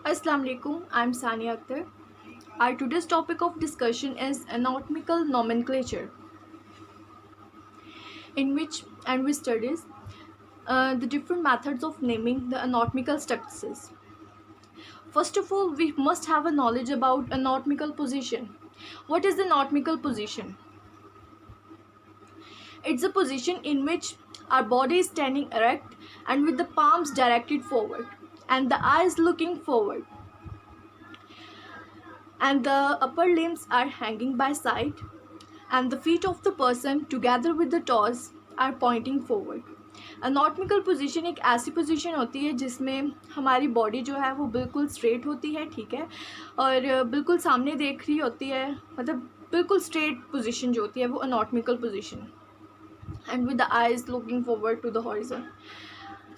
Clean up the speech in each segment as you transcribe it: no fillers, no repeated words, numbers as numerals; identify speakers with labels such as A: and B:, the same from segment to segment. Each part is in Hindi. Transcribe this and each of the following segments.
A: Assalamu alaikum, I'm Sania Akhtar. Our today's topic of discussion is anatomical nomenclature, in which we studies the different methods of naming the anatomical structures. First of all, we must have a knowledge about anatomical position. What is the anatomical position? It's a position in which our body is standing erect and with the palms directed forward and the eyes looking forward, and the upper limbs are hanging by side, and the feet of the person together with the toes are pointing forward. Anatomical position एक ऐसी पोजीशन होती है जिसमें हमारी बॉडी जो है वो बिल्कुल स्ट्रेट होती है, ठीक है, और बिल्कुल सामने देख रही होती है, मतलब बिल्कुल स्ट्रेट पोजीशन जो होती है वो anatomical position, and with the eyes looking forward to the horizon.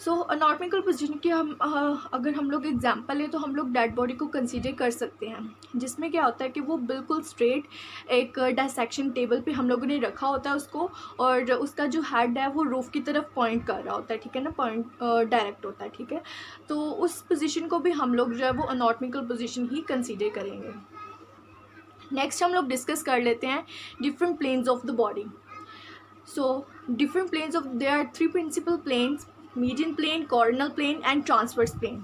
A: So anatomical position की अगर हम लोग एग्जांपल लें तो हम लोग डेड बॉडी को कंसीडर कर सकते हैं, जिसमें क्या होता है कि वो बिल्कुल स्ट्रेट एक डायसेक्शन टेबल पे हम लोगों ने रखा होता है उसको, और उसका जो हेड है वो रूफ की तरफ पॉइंट कर रहा होता है, ठीक है ना, पॉइंट डायरेक्ट होता है, ठीक है. तो उस पोजीशन को भी हम लोग जो है वो अनॉटमिकल पोजीशन ही कंसीडर करेंगे. नेक्स्ट हम लोग डिस्कस कर लेते हैं different planes of the body. So different planes of, there are 3 principal planes: median plane, coronal plane and transverse plane.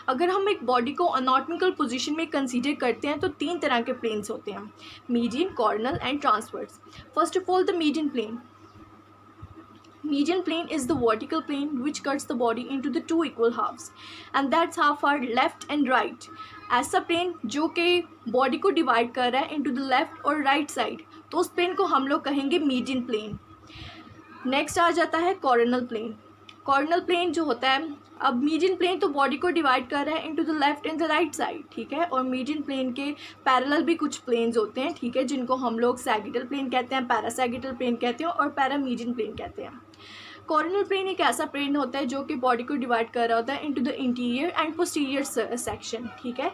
A: अगर हम एक बॉडी को अनॉटमिकल पोजीशन में कंसीडर करते हैं तो 3 तरह के प्लेन्स होते हैं: median, coronal and transverse. First of all the median plane. Median plane is the vertical plane which cuts the body into the 2 equal halves, and that's half are left and right. ऐसा प्लेन जो कि बॉडी को डिवाइड कर रहा है इंटू द लेफ्ट और राइट साइड, तो उस प्लेन को हम लोग कहेंगे मीडियन प्लेन. नेक्स्ट आ जाता है कॉर्नल प्लेन. कॉर्नल प्लेन जो होता है, अब मीडियन प्लेन तो बॉडी को डिवाइड कर रहा है into the left and the right side, ठीक है, और मीडियन प्लेन के पैरेलल भी कुछ प्लेन्स होते हैं, ठीक है, जिनको हम लोग सैगिटल प्लेन कहते हैं, पैरासैगिटल प्लेन कहते हैं और पैरामीडियन प्लेन कहते हैं. कॉर्नल प्लेन एक ऐसा प्लेन होता है जो कि बॉडी को डिवाइड कर रहा होता है into the interior and posterior section, ठीक है.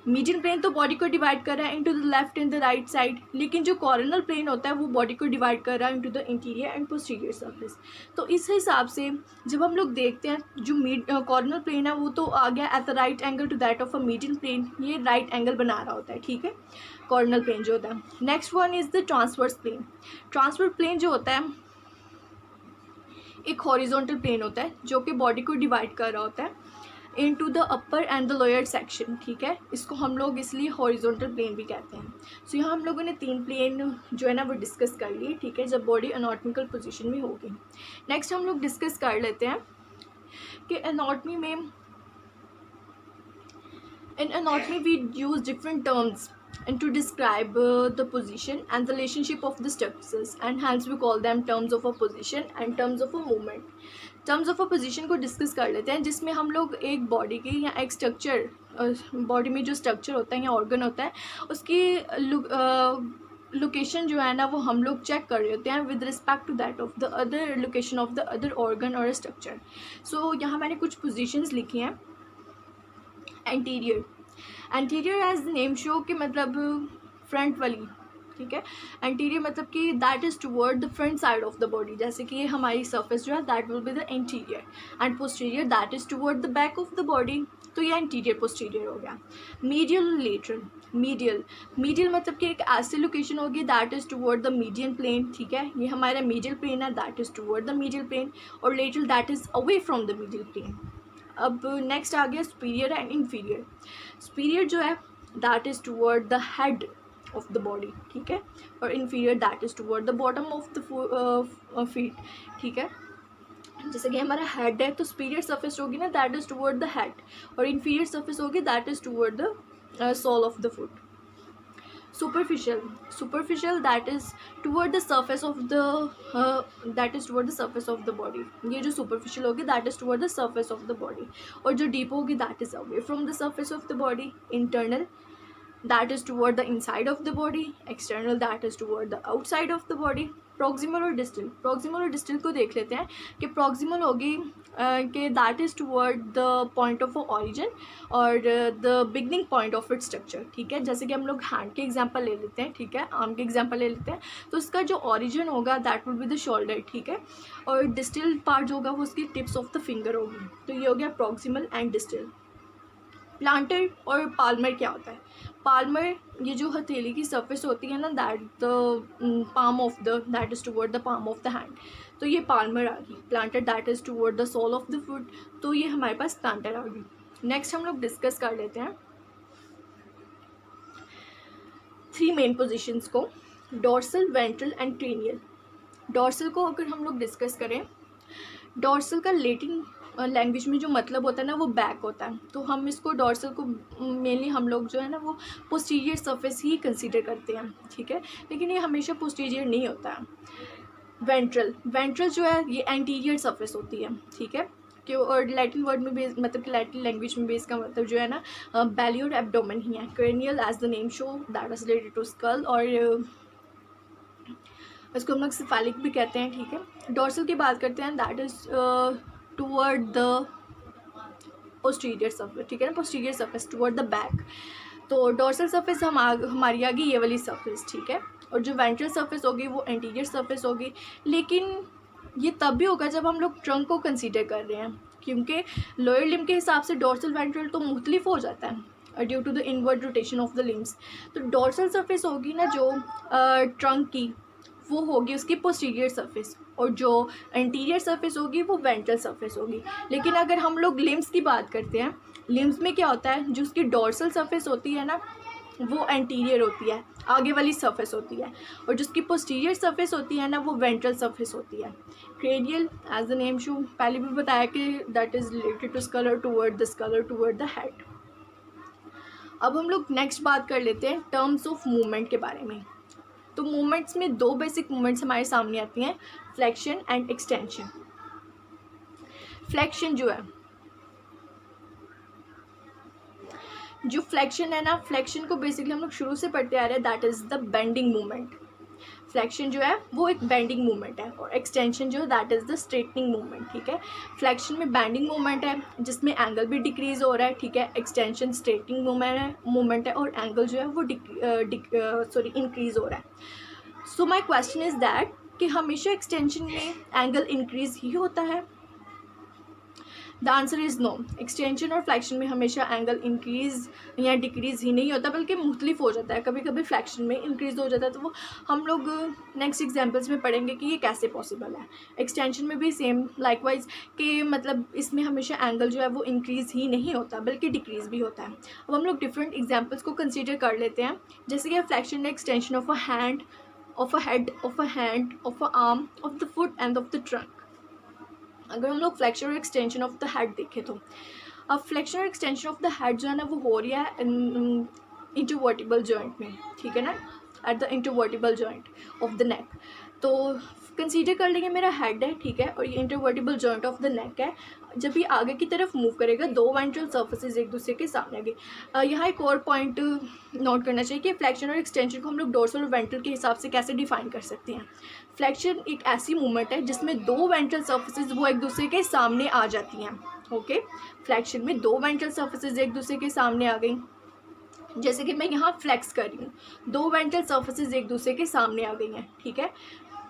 A: मीडियन प्लेन तो बॉडी को डिवाइड कर रहा है into the left and the right side, लेकिन जो कॉर्नल प्लेन होता है वो बॉडी को डिवाइड कर रहा है into the interior and posterior surface. तो इस हिसाब से जब हम लोग देखते हैं जो कॉर्नल प्लेन है वो तो आ गया at the right angle to that of a median plane, ये राइट एंगल बना रहा होता है, ठीक है, कॉर्नल प्लेन जो होता है. Next one is the transverse plane. Transverse plane जो होता है एक हॉरिजॉन्टल प्लेन होता है जो कि बॉडी को डिवाइड कर रहा होता है into the upper and the lower section, ठीक है. इसको हम लोग इसलिए हॉरिजॉन्टल प्लेन भी कहते हैं. सो यहाँ हम लोगों ने 3 प्लेन जो है ना वो डिस्कस कर लिए, ठीक है, जब बॉडी अनॉटमिकल पोजीशन में होगी. नेक्स्ट हम लोग डिस्कस कर लेते हैं कि एनाटॉमी में, in anatomy we use different terms and to describe the position and the relationship of the structures, and hence we call them terms of a position and terms of a movement. Terms of a position को डिस्कस कर लेते हैं, जिसमें हम लोग एक बॉडी की या एक स्ट्रक्चर, बॉडी में जो स्ट्रक्चर होता है या ऑर्गन होता है उसकी लोकेशन जो है ना वो हम लोग चेक कर रहे होते हैं with respect to that of the other location of the other organ और स्ट्रक्चर. सो यहाँ मैंने कुछ पोजीशंस लिखी हैं. Anterior. Anterior as the name show कि मतलब फ्रंट वाली, ठीक है. एंटीरियर मतलब कि that is toward the front side of the body, जैसे कि ये हमारी सर्फेस जो है that will be the anterior, and posterior that is toward the back of the body, तो ये एंटीरियर पोस्टीरियर हो गया. मीडियल और लेटरल. मीडियल मतलब कि एक ऐसी लोकेशन होगी that is toward the median plane, ठीक है, ये हमारा मीडियल प्लेन है that is toward the medial plane, और lateral that is away from the medial plane. अब नेक्स्ट आ गया सुपीरियर एंड इंफीरियर. सुपीरियर जो है that is toward the head of the body, ठीक है, और inferior that is toward the bottom of the feet, ठीक है. जैसे कि हमारा हेड है तो सुपीरियर सरफेस होगी ना that is toward the head, और इन्फीरियर सरफेस होगी that is toward the sole of the foot. Superficial that is toward the surface of the body. ये जो सुपरफिशियल होगी that is toward the surface of the body, और जो डीप होगी that is away from the surface of the body. Internal that is toward the inside of the body. External that is toward the outside of the body. Proximal और डिस्टल. प्रॉक्सिमल और डिस्टल को देख लेते हैं कि प्रॉक्सिमल होगी कि that is toward the point of origin और the beginning point of it structure, ठीक है. जैसे कि हम लोग हैंड के एग्जांपल ले लेते हैं, ठीक है, आर्म के एग्जांपल ले लेते हैं, तो इसका जो ऑरिजिन होगा that will be the shoulder, ठीक है, और डिस्टल पार्ट जो होगा वो उसकी टिप्स ऑफ द फिंगर होगी. तो ये हो गया प्रॉक्सिमल एंड डिस्टल. प्लांटर और पाल्मर क्या होता है? पाल्मर, ये जो हथेली की सरफेस होती है ना, that the palm of the that is toward the palm of the hand, तो ये पाल्मर आ गई। Plantar that is toward the sole of the foot, तो ये हमारे पास प्लांटर आ गई। नेक्स्ट हम लोग डिस्कस कर लेते हैं 3 मेन पोजिशंस को, dorsal, ventral and cranial. Dorsal को अगर हम लोग डिस्कस करें, डोर्सल का लैटिन लैंग्वेज में जो मतलब होता है ना वो बैक होता है, तो हम इसको डोर्सल को मेनली हम लोग जो है ना वो पोस्टीरियर सरफेस ही कंसीडर करते हैं, ठीक है, लेकिन ये हमेशा पोस्टीरियर नहीं होता है। वेंट्रल, वेंट्रल जो है ये एंटीरियर सरफेस होती है, ठीक है, कि और लैटिन वर्ड में बेस मतलब कि लैटिन लैंग्वेज में बेस का मतलब जो है ना बेली और एब्डोमेन ही है। Cranial as the name show that is related to skull, और इसको हम लोग सिफेलिक भी कहते हैं, ठीक है। डोर्सल की बात करते हैं, that is toward the posterior surface, ठीक है ना, posterior surface toward the back. तो डोर्सल सरफेस हमारी आ गई ये वाली सरफेस, ठीक है, और जो वेंट्रल सरफेस होगी वो एंटीरियर सरफेस होगी। लेकिन ये तब भी होगा जब हम लोग ट्रंक को कंसीडर कर रहे हैं, क्योंकि लोअर लिम्ब के हिसाब से डोर्सल वेंट्रल तो मुख्तलिफ हो जाता है due to the inward rotation of the limbs. तो डोर्सल सरफेस होगी ना जो ट्रंक की, वो होगी उसकी पोस्टीरियर सरफेस, और जो एंटीरियर सरफेस होगी वो वेंट्रल सरफेस होगी। लेकिन अगर हम लोग लिम्स की बात करते हैं, लिम्स में क्या होता है, जो उसकी डोर्सल सरफेस होती है ना वो एंटीरियर होती है, आगे वाली सरफेस होती है, और जिसकी पोस्टीरियर सरफेस होती है ना वो वेंट्रल सरफेस होती है। Cranial as the name show, पहले भी बताया कि that is related to skull toward the head. अब हम लोग नेक्स्ट बात कर लेते हैं टर्म्स ऑफ मूवमेंट के बारे में। तो मूवमेंट्स में 2 बेसिक मूवमेंट्स हमारे सामने आती हैं, फ्लेक्शन एंड एक्सटेंशन। फ्लेक्शन जो है, जो फ्लेक्शन है ना, फ्लेक्शन को बेसिकली हम लोग शुरू से पढ़ते आ रहे हैं, that is the bending movement. Flexion जो है वो एक बेंडिंग मूवमेंट है, और एक्सटेंशन जो है that is the straightening movement, ठीक है। फ्लेक्शन में बेंडिंग मूवमेंट है जिसमें एंगल भी डिक्रीज हो रहा है, ठीक है। एक्सटेंशन स्ट्रेटनिंग मूवमेंट है और एंगल जो है वो इंक्रीज हो रहा है। So my question is that कि हमेशा एक्सटेंशन में एंगल इंक्रीज ही होता है? The answer is no. Extension और फ्लैक्शन में हमेशा एंगल इंक्रीज़ या डिक्रीज़ ही नहीं होता, बल्कि मुख्तलिफ हो जाता है। कभी कभी फ्लैक्शन में इंक्रीज़ हो जाता है, तो वो हम लोग नेक्स्ट एग्जांपल्स में पढ़ेंगे कि ये कैसे पॉसिबल है। एक्सटेंशन में भी सेम लाइकवाइज कि मतलब इसमें हमेशा एंगल जो है वो इंक्रीज़ ही नहीं होता बल्कि डिक्रीज़ भी होता है। अब हम लोग डिफरेंट एग्जाम्पल्स को कंसिडर कर लेते हैं, जैसे कि फ्लैक्शन है extension of a hand, of a head, of a hand, of a arm, of the foot end of the trunk. अगर हम लोग फ्लेक्शन और एक्सटेंशन ऑफ द हेड देखें, तो अब फ्लेक्शन और एक्सटेंशन ऑफ द हेड जो है ना वो हो रही है इंटरवर्टिबल जॉइंट में, ठीक है ना, at the intervertebral joint of the neck. तो कंसीडर कर लेंगे मेरा हेड है, ठीक है, और ये intervertebral joint of the neck है। जब ये आगे की तरफ मूव करेगा, 2 वेंट्रल सर्फेसिस एक दूसरे के सामने आगे। यहाँ एक और पॉइंट नोट करना चाहिए कि फ्लेक्शन और एक्सटेंशन को हम लोग डोर्सल और वेंट्रल के हिसाब से कैसे डिफाइन कर सकते हैं। फ्लेक्शन एक ऐसी मूवमेंट है जिसमें 2 वेंट्रल सर्फेसिस वो एक दूसरे के सामने आ जाती हैं, ओके। फ्लेक्शन में 2 वेंट्रल सर्फेसिस एक दूसरे के सामने आ गई, जैसे कि मैं यहाँ फ्लेक्स कर रही हूँ, 2 वेंट्रल सर्फेसिस एक दूसरे के सामने आ गई हैं, ठीक है।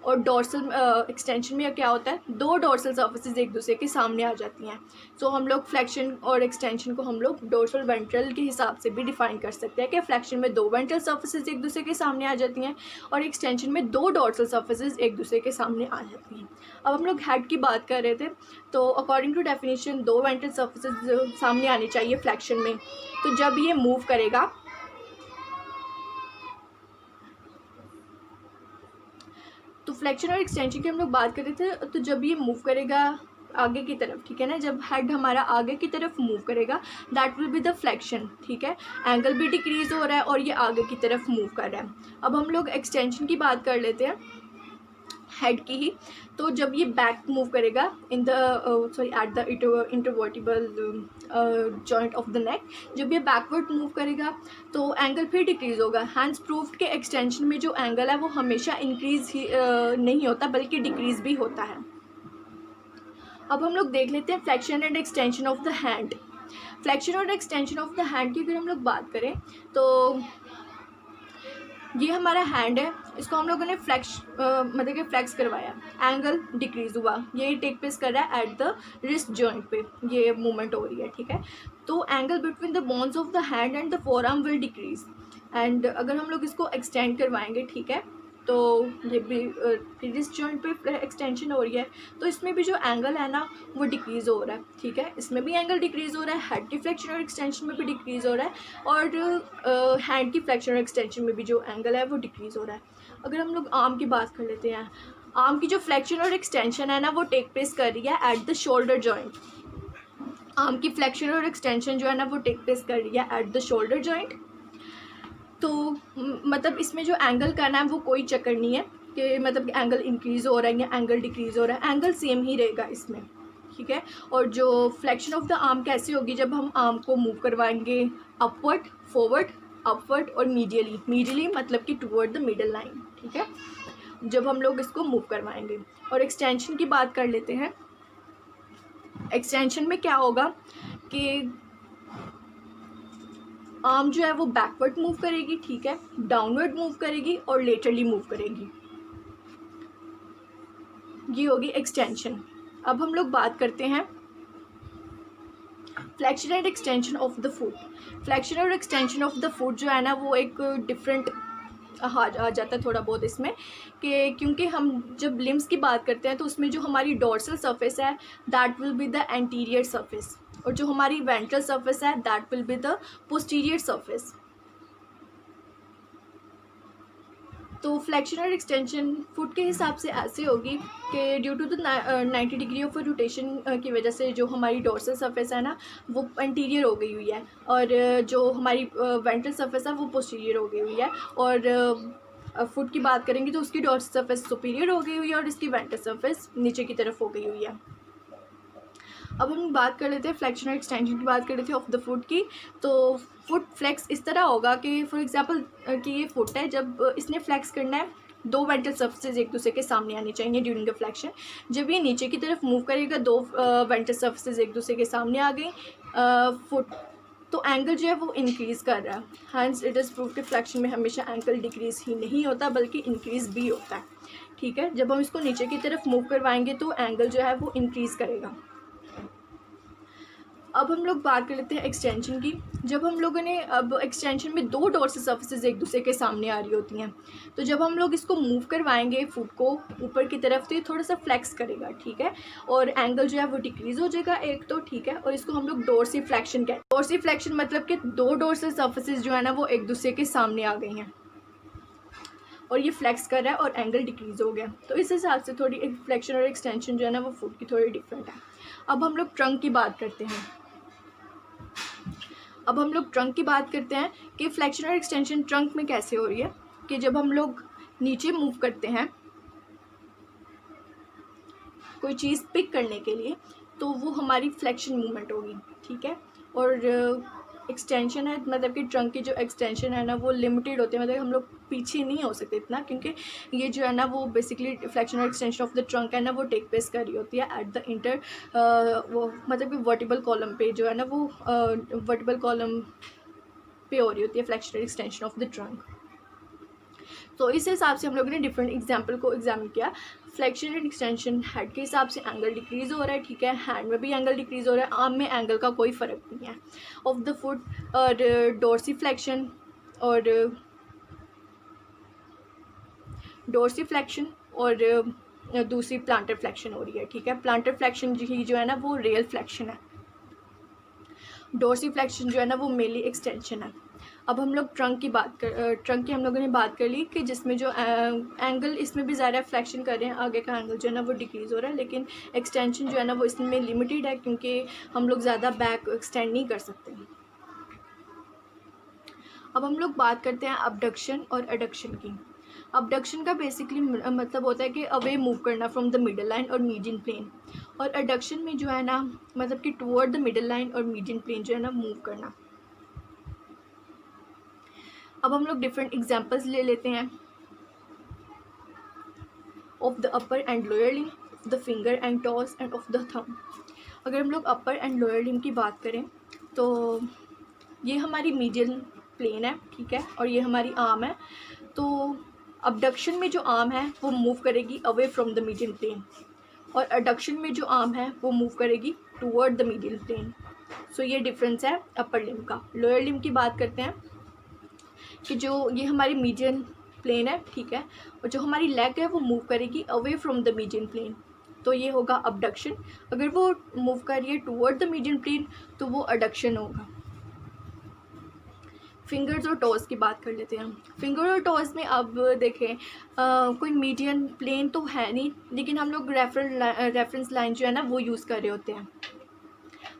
A: और डोर्सल एक्सटेंशन में क्या होता है, 2 डोर्सल सर्फेसिस एक दूसरे के सामने आ जाती हैं। सो हम लोग फ्लेक्शन और एक्सटेंशन को हम लोग डोर्सल वेंट्रल के हिसाब से भी डिफाइन कर सकते हैं कि फ्लेक्शन में 2 वेंट्रल सर्फेसिस एक दूसरे के सामने आ जाती हैं और एक्सटेंशन में 2 डोर्सल सर्फेसिस एक दूसरे के सामने आ जाती हैं। अब हम लोग हेड की बात कर रहे थे, तो according to definition 2 ventral surfaces सामने आनी चाहिए फ्लेक्शन में। तो जब ये मूव करेगा, तो फ्लेक्शन और एक्सटेंशन की हम लोग बात कर रहे थे, तो जब ये मूव करेगा आगे की तरफ, ठीक है ना, जब हेड हमारा आगे की तरफ मूव करेगा, that will be the flexion, ठीक है। एंगल भी डिक्रीज हो रहा है और ये आगे की तरफ मूव कर रहा है। अब हम लोग एक्सटेंशन की बात कर लेते हैं, हेड की ही। तो जब ये बैक मूव करेगा in the at the intervertebral joint of the neck, जब ये बैकवर्ड मूव करेगा तो एंगल फिर डिक्रीज होगा। हैंस प्रूव्ड के एक्सटेंशन में जो एंगल है वो हमेशा इंक्रीज ही नहीं होता बल्कि डिक्रीज भी होता है। अब हम लोग देख लेते हैं flexion and extension of the hand. Flexion और एक्सटेंशन ऑफ द हैंड की अगर हम लोग बात करें, तो ये हमारा हैंड है, इसको हम लोगों ने मतलब कि फ्लेक्स करवाया, एंगल डिक्रीज़ हुआ, ये टेक प्लेस कर रहा है एट द रिस्ट जॉइंट पे, ये मूवमेंट हो रही है, ठीक है। तो angle between the bones of the hand and the forearm will decrease, and अगर हम लोग इसको एक्सटेंड करवाएंगे, ठीक है, तो ये भी रिस्ट जॉइंट पे एक्सटेंशन हो रही है, तो इसमें भी जो एंगल है ना वो डिक्रीज़ हो रहा है, ठीक है। इसमें भी एंगल डिक्रीज़ हो रहा है, हेड की फ्लेक्शन और एक्सटेंशन में भी डिक्रीज़ हो रहा है, और हैंड की फ्लेक्शन और एक्सटेंशन में भी जो एंगल है वो डिक्रीज़ हो रहा है। अगर हम लोग आर्म की बात कर लेते हैं, आर्म की जो फ्लेक्शन और एक्सटेंशन है ना वो टेक प्लेस कर रही है at the shoulder joint. Arm की फ्लेक्शन और एक्सटेंशन जो है ना वो टेक प्लेस कर रही है एट द शोल्डर जॉइंट। तो मतलब इसमें जो एंगल करना है वो कोई चक्कर नहीं है कि मतलब एंगल इंक्रीज़ हो रहा है या एंगल डिक्रीज़ हो रहा है, एंगल सेम ही रहेगा इसमें, ठीक है। और जो फ्लेक्शन ऑफ द आर्म कैसे होगी, जब हम आर्म को मूव करवाएंगे अपवर्ड, फॉरवर्ड, अपवर्ड और मीडियली मतलब कि टूवर्ड द मिडल लाइन, ठीक है, जब हम लोग इसको मूव करवाएंगे। और एक्सटेंशन की बात कर लेते हैं। एक्सटेंशन में क्या होगा कि आर्म जो है वो बैकवर्ड मूव करेगी, ठीक है, डाउनवर्ड मूव करेगी और लेटरली मूव करेगी, ये होगी एक्सटेंशन। अब हम लोग बात करते हैं flexion and extension of the foot. Flexion और एक्सटेंशन ऑफ द फुट जो है ना वो एक डिफरेंट आ जाता है थोड़ा बहुत इसमें, कि क्योंकि हम जब लिम्स की बात करते हैं तो उसमें जो हमारी डोर्सल सरफेस है that will be the anterior surface, और जो हमारी वेंट्रल सरफेस है that will be the posterior surface. तो फ्लेक्शन और एक्सटेंशन फुट के हिसाब से ऐसे होगी कि due to the 90 degree of rotation की वजह से जो हमारी डोर्सल सरफेस है ना वो एंटीरियर हो गई हुई है, और जो हमारी वेंट्रल सरफेस है वो पोस्टीरियर हो गई हुई है। और फुट की बात करेंगे तो उसकी डोर्सल सरफेस सुपीरियर हो गई हुई है और इसकी वेंट्रल सरफेस नीचे की तरफ हो गई हुई है। अब हम बात कर लेते हैं फ्लेक्शन और एक्सटेंशन की बात कर लेते हैं ऑफ द फुट की। तो फुट फ्लेक्स इस तरह होगा कि फॉर एग्जांपल कि ये फुट है, जब इसने फ्लेक्स करना है दो वेंट्रल सर्फेसेज एक दूसरे के सामने आनी चाहिए ड्यूरिंग द फ्लेक्शन। जब ये नीचे की तरफ मूव करेगा दो वेंट्रल सर्फेसेज एक दूसरे के सामने आ गई फुट, तो एंगल जो है वो इंक्रीज़ कर रहा है। हैंस इट इज़ प्रूव कि फ्लेक्शन में हमेशा एंगल डिक्रीज़ ही नहीं होता बल्कि इंक्रीज़ भी होता है, ठीक है। जब हम इसको नीचे की तरफ मूव करवाएंगे तो एंगल जो है वो इंक्रीज़ करेगा। अब हम लोग बात कर लेते हैं एक्सटेंशन की। जब हम लोगों ने अब एक्सटेंशन में दो डोर्सल सर्फेसेज एक दूसरे के सामने आ रही होती हैं, तो जब हम लोग इसको मूव करवाएंगे फुट को ऊपर की तरफ तो ये थोड़ा सा फ्लेक्स करेगा, ठीक है, और एंगल जो है वो डिक्रीज़ हो जाएगा एक तो, ठीक है। और इसको हम लोग डोर्सिफ्लेक्शन कहते हैं। डोर्सिफ्लेक्शन मतलब कि दो डोर्सल सर्फेसेज जो है ना वो एक दूसरे के सामने आ गई हैं और ये फ्लेक्स कर रहा है और एंगल डिक्रीज़ हो गया। तो इस हिसाब से थोड़ी फ्लेक्शन और एक्सटेंशन जो है ना वो फुट की थोड़ी डिफरेंट है। अब हम लोग ट्रंक की बात करते हैं। अब हम लोग ट्रंक की बात करते हैं कि फ्लेक्शन और एक्सटेंशन ट्रंक में कैसे हो रही है, कि जब हम लोग नीचे मूव करते हैं कोई चीज़ पिक करने के लिए तो वो हमारी फ्लेक्शन मूवमेंट होगी, ठीक है। और एक्सटेंशन है मतलब कि ट्रंक की जो एक्सटेंशन है ना वो लिमिटेड होते हैं, मतलब हम लोग पीछे नहीं हो सकते इतना, क्योंकि ये जो है ना वो बेसिकली फ्लेक्शन और एक्सटेंशन ऑफ द ट्रंक है ना वो टेक प्लेस कर रही होती है एट द इंटर वो मतलब कि वर्टिबल कॉलम पे जो है ना वो वर्टिबल कॉलम पे हो रही होती है फ्लेक्शन और एक्सटेंशन ऑफ द ट्रंक। तो इस हिसाब से हम लोगों ने डिफरेंट एग्जाम्पल को एग्जामिन किया। फ्लेक्शन एंड एक्सटेंशन हेड के हिसाब से एंगल डिक्रीज़ हो रहा है, ठीक है, हैंड में भी एंगल डिक्रीज़ हो रहा है, आर्म में एंगल का कोई फ़र्क नहीं है। ऑफ द फुट और डोर्सिफ्लेक्शन और डोर्सिफ्लेक्शन और दूसरी प्लांटर फ्लेक्शन हो रही है, ठीक है। प्लांटर फ्लेक्शन ही जो है ना वो रियल फ्लेक्शन है, डोर्सिफ्लेक्शन जो है ना वो मेनली एक्सटेंशन है। अब हम लोग ट्रंक की ट्रंक की हम लोगों ने बात कर ली कि जिसमें जो एंगल इसमें भी ज़्यादा फ्लेक्शन कर रहे हैं, आगे का एंगल जो है ना वो डिक्रीज़ हो रहा है, लेकिन एक्सटेंशन जो है ना वो इसमें लिमिटेड है क्योंकि हम लोग ज़्यादा बैक एक्सटेंड नहीं कर सकते। अब हम लोग बात करते हैं अबडक्शन और एडक्शन की। अबडक्शन का बेसिकली मतलब होता है कि अवे मूव करना फ्रॉम द मिडल लाइन और मीडियन प्लेन, और एडक्शन में जो है ना मतलब कि टुवर्ड द मिडल लाइन और मीडियन प्लेन जो है ना मूव करना। अब हम लोग डिफरेंट एग्जांपल्स ले लेते हैं of the upper and lower limb, the finger and toes end of the thumb. अगर हम लोग अपर एंड लोअर लिम्ब की बात करें तो ये हमारी मीडियन प्लेन है, ठीक है, और ये हमारी आर्म है। तो अबडक्शन में जो आर्म है वो मूव करेगी away from the median plane, और अडक्शन में जो आर्म है वो मूव करेगी toward the median plane. So ये डिफरेंस है अपर लिम्ब का। लोअर लिम्ब की बात करते हैं कि जो ये हमारी मीडियन प्लेन है, ठीक है, और जो हमारी लेग है वो मूव करेगी away from the median plane, तो ये होगा अबडक्शन। अगर वो मूव कर रही है टूवर्ड द मीडियन प्लेन तो वो अडक्शन होगा। फिंगर्स और टोज़ की बात कर लेते हैं। फिंगर और टोज़ में अब देखें कोई मीडियन प्लेन तो है नहीं, लेकिन हम लोग रेफरेंस लाइन जो है ना वो यूज़ कर रहे होते हैं,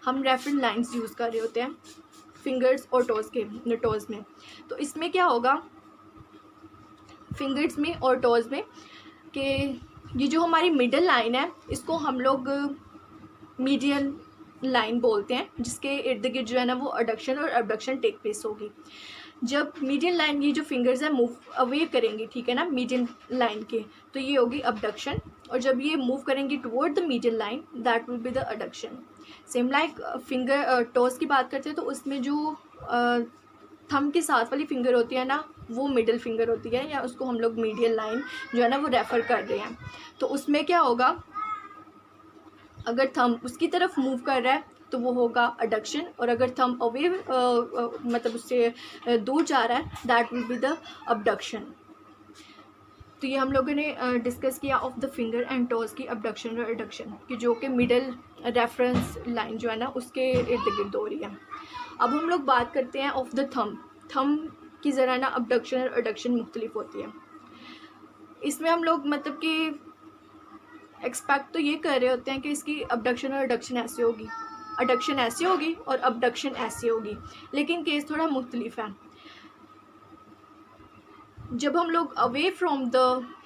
A: हम रेफरेंस लाइंस यूज़ कर रहे होते हैं फिंगर्स और टोज़ में। तो इसमें क्या होगा फिंगर्स में और टोज़ में कि ये जो हमारी मिडल लाइन है इसको हम लोग मीडियन लाइन बोलते हैं, जिसके इर्द गिर्द जो है ना वो अडक्शन और अबडक्शन टेक प्लेस होगी। जब मीडियन लाइन ये जो फिंगर्स है मूव अवे करेंगी, ठीक है ना, मीडियन लाइन के, तो ये होगी अबडक्शन, और जब ये मूव करेंगी toward the median line that will be the adduction. Same like finger toes की बात करते हैं तो उसमें जो थंब के साथ वाली फिंगर होती है ना वो मिडिल फिंगर होती है, या उसको हम लोग मीडियन लाइन जो है ना वो रेफ़र कर रहे हैं। तो उसमें क्या होगा, अगर थंब उसकी तरफ मूव कर रहा है तो वो होगा अडक्शन, और अगर थंब अवे मतलब उससे दूर जा रहा है that will be the abduction. तो ये हम लोगों ने डिस्कस किया of the finger and toes की अबडक्शन और अडक्शन की, जो कि मिडल रेफरेंस लाइन जो है ना उसके इर्द गिर्द हो रही है। अब हम लोग बात करते हैं ऑफ द थंब की ज़रा ना अबडक्शन और अडक्शन मुख्तलिफ होती है। इसमें हम लोग मतलब कि एक्सपेक्ट तो ये कर रहे होते हैं कि इसकी अबडक्शन और अडक्शन ऐसे होगी, अडक्शन ऐसे होगी और अबडक्शन ऐसे होगी, लेकिन केस थोड़ा मुख्तलिफ है। जब हम लोग अवे फ्रॉम द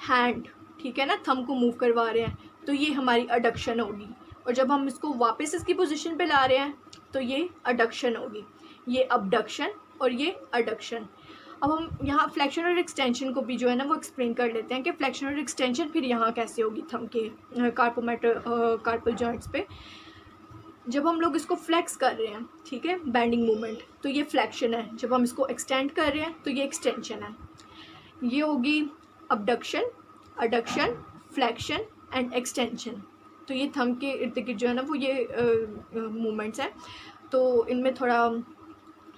A: हैंड, ठीक है ना, थंब को मूव करवा रहे हैं तो ये हमारी अडक्शन होगी, और जब हम इसको वापस इसकी पोजीशन पे ला रहे हैं तो ये अडक्शन होगी। ये अबडक्शन और ये अडक्शन। अब हम यहाँ फ्लेक्शन और एक्सटेंशन को भी जो है ना वो एक्सप्लेन कर लेते हैं कि फ्लेक्शन और एक्सटेंशन फिर यहाँ कैसे होगी थंब के कार्पल जॉइंट्स पे। जब हम लोग इसको फ्लेक्स कर रहे हैं, ठीक है, बेंडिंग मूवमेंट, तो ये फ्लेक्शन है। जब हम इसको एक्सटेंड कर रहे हैं तो ये एक्सटेंशन है। ये होगी abduction, adduction, flexion and extension. तो ये थंब के इर्द गिर्द जो है ना वो ये मूवमेंट्स हैं। तो इनमें थोड़ा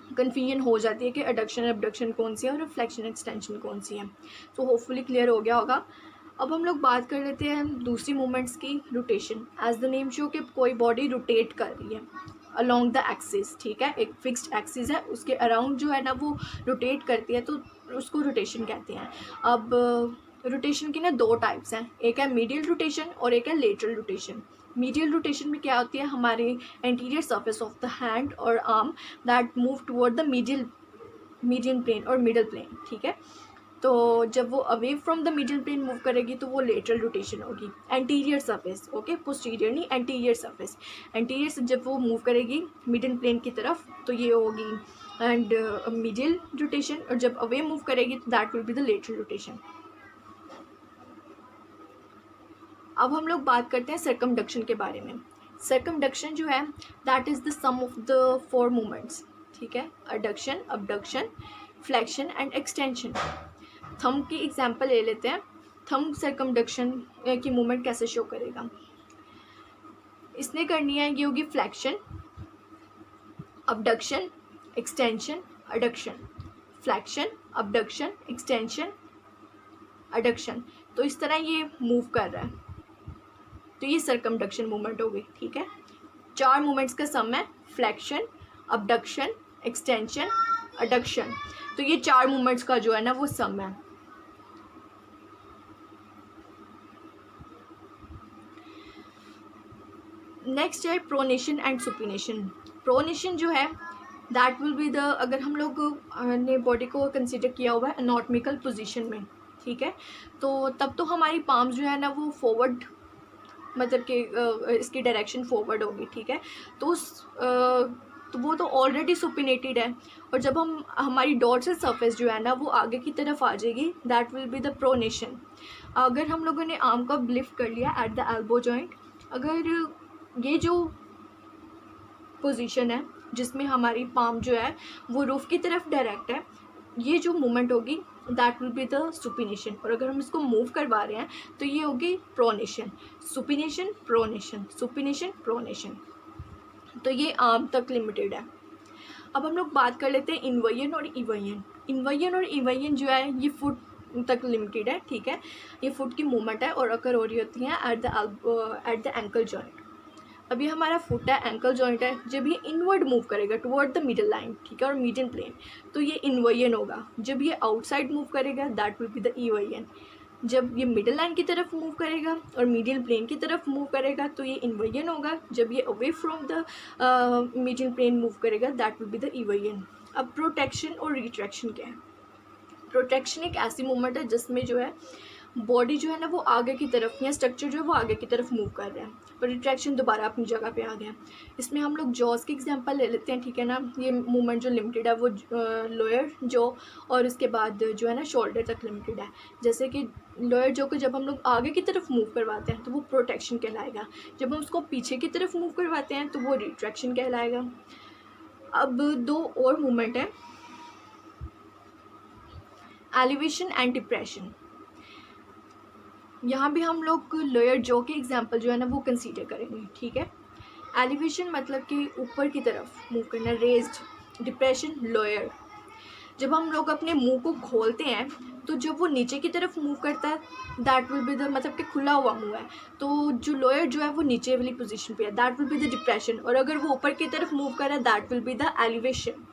A: कन्फ्यूजन हो जाती है कि अडक्शन अबडक्शन कौन सी है और फ्लेक्शन एक्सटेंशन कौन सी है। तो होपफुली क्लियर हो गया होगा। अब हम लोग बात कर लेते हैं दूसरी मूवमेंट्स की, rotation. As the name show कि कोई बॉडी रोटेट कर रही है अलोंग द एक्सिस, ठीक है, एक फिक्स्ड एक्सिस है उसके अराउंड जो है ना वो रोटेट करती है, तो उसको रोटेशन कहते हैं। अब रोटेशन की ना दो टाइप्स हैं, एक है मीडियल रोटेशन और एक है लेटरल रोटेशन। मीडियल रोटेशन में क्या होती है, हमारे anterior surface of the hand और arm that move toward the median plane और मिडल प्लेन, ठीक है। तो जब वो away from the median plane move करेगी तो वो लेटरल रोटेशन होगी। एंटीरियर सरफेस, ओके, पोस्टीरियर नहीं, एंटीरियर सरफेस। एंटीरियर से जब वो मूव करेगी मीडियन प्लेन की तरफ तो ये होगी एंड मीडियल रोटेशन, और जब अवे मूव करेगी तो that will be the lateral rotation. अब हम लोग बात करते हैं सर्कमडक्शन के बारे में। सर्कमडक्शन जो है that is the sum of the four movements, ठीक है, adduction, abduction, flexion and extension. Thumb की एग्जांपल ले लेते हैं। थंब सर्कमडक्शन की मूवमेंट कैसे शो करेगा, इसने करनी है, ये होगी flexion, abduction, extension, adduction, flexion, abduction, extension, adduction. तो इस तरह ये मूव कर रहा है, तो ये सर्कमडक्शन मूवमेंट हो गई, ठीक है। चार मूवमेंट्स का सम है, फ्लेक्शन, अबडक्शन, एक्सटेंशन, अडक्शन। तो ये चार मूवमेंट्स का जो है ना वो सम है। नेक्स्ट है प्रोनेशन एंड सुपिनेशन। प्रोनेशन जो है दैट विल बी द, अगर हम लोग ने बॉडी को कंसिडर किया हुआ है एनाटॉमिकल पोजीशन में, ठीक है, तो तब तो हमारी पाम्स जो है ना वो फॉरवर्ड, मतलब कि इसकी डायरेक्शन फॉरवर्ड होगी, ठीक है। तो वो तो ऑलरेडी सुपिनेटेड है, और जब हमारी डॉर्सल सरफेस जो है ना वो आगे की तरफ आ जाएगी that will be the pronation. अगर हम लोगों ने आर्म को लिफ्ट कर लिया एट द एल्बो जॉइंट, अगर ये जो पोजीशन है जिसमें हमारी पाम जो है वो रूफ की तरफ डायरेक्ट है, ये जो मूवमेंट होगी that will be the supination. और अगर हम इसको मूव करवा रहे हैं तो ये होगी pronation, supination pronation, supination pronation. तो ये आर्म तक लिमिटेड है। अब हम लोग बात कर लेते हैं इनवर्जन और इवर्जन। इनवर्जन और इवर्जन जो है ये फुट तक लिमिटेड है, ठीक है। ये फुट की मूवमेंट है और अकर हो रही होती हैं एट द एंकल जॉइंट। अब ये हमारा फुट है, एंकल जॉइंट है, जब ये इनवर्ड मूव करेगा टुवर्ड द मिडल लाइन, ठीक है, और मीडियन प्लेन, तो ये इनवर्जन होगा। जब ये आउटसाइड मूव करेगा that will be the eversion. जब ये मिडल लाइन की तरफ मूव करेगा और मीडियन प्लेन की तरफ मूव करेगा तो ये इन्वर्जन होगा। जब ये away from the median plane move करेगा that will be the eversion. अब प्रोटेक्शन और रिट्रैक्शन क्या है? प्रोटेक्शन एक ऐसी मूवमेंट है जिसमें जो है बॉडी जो है ना वो आगे की तरफ या स्ट्रक्चर जो है वो आगे की तरफ मूव कर रहा है, और रिट्रैक्शन दोबारा अपनी जगह पे आ गया। इसमें हम लोग जॉस की एग्जांपल ले लेते हैं, ठीक है ना। ये मूवमेंट जो लिमिटेड है वो लोअर जॉ और उसके बाद जो है ना शोल्डर तक लिमिटेड है। जैसे कि लोअर जॉ को जब हम लोग आगे की तरफ मूव करवाते हैं तो वो प्रोटेक्शन कहलाएगा, जब हम उसको पीछे की तरफ मूव करवाते हैं तो वो रिट्रैक्शन कहलाएगा। अब दो और मूवमेंट है, एलिवेशन एंड डिप्रेशन। यहाँ भी हम लोग लोअर जॉ के एग्जांपल जो है ना वो कंसीडर करेंगे, ठीक है। एलिवेशन मतलब कि ऊपर की तरफ मूव करना, रेज्ड। Depression lower. जब हम लोग अपने मुंह को खोलते हैं तो जब वो नीचे की तरफ मूव करता है दैट विल बी द, मतलब कि खुला हुआ मुंह है, तो जो लोअर जो है वो नीचे वाली पोजीशन पे है, that will be the depression. और अगर वो ऊपर की तरफ मूव कर रहा है that will be the elevation.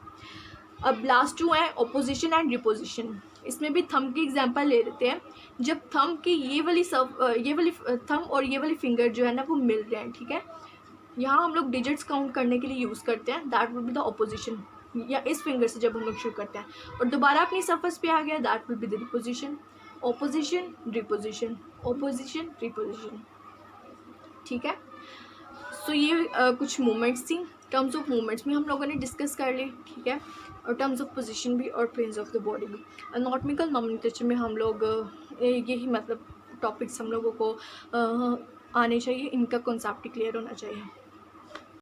A: अब लास्ट टू है ऑपोजिशन एंड रिपोजिशन। इसमें भी थंब की एग्जांपल ले लेते हैं। जब थंब की ये वाली थंब और ये वाली फिंगर जो है ना वो मिल रहे हैं, ठीक है, यहाँ हम लोग डिजिट्स काउंट करने के लिए यूज़ करते हैं, that will be the opposition. या इस फिंगर से जब हम लोग शुरू करते हैं और दोबारा अपनी सरफेस पे आ गया that will be the reposition. Opposition reposition, opposition reposition, ठीक है। सो ये कुछ मूवमेंट्स थी। टर्म्स ऑफ मूवमेंट्स में हम लोगों ने डिस्कस कर ली, ठीक है, और टर्म्स ऑफ पोजीशन भी और प्लेन्स ऑफ द बॉडी भी। एनाटॉमिकल नोमेनक्लेचर में हम लोग यही मतलब टॉपिक्स हम लोगों को आने चाहिए, इनका कॉन्सेप्ट क्लियर होना चाहिए।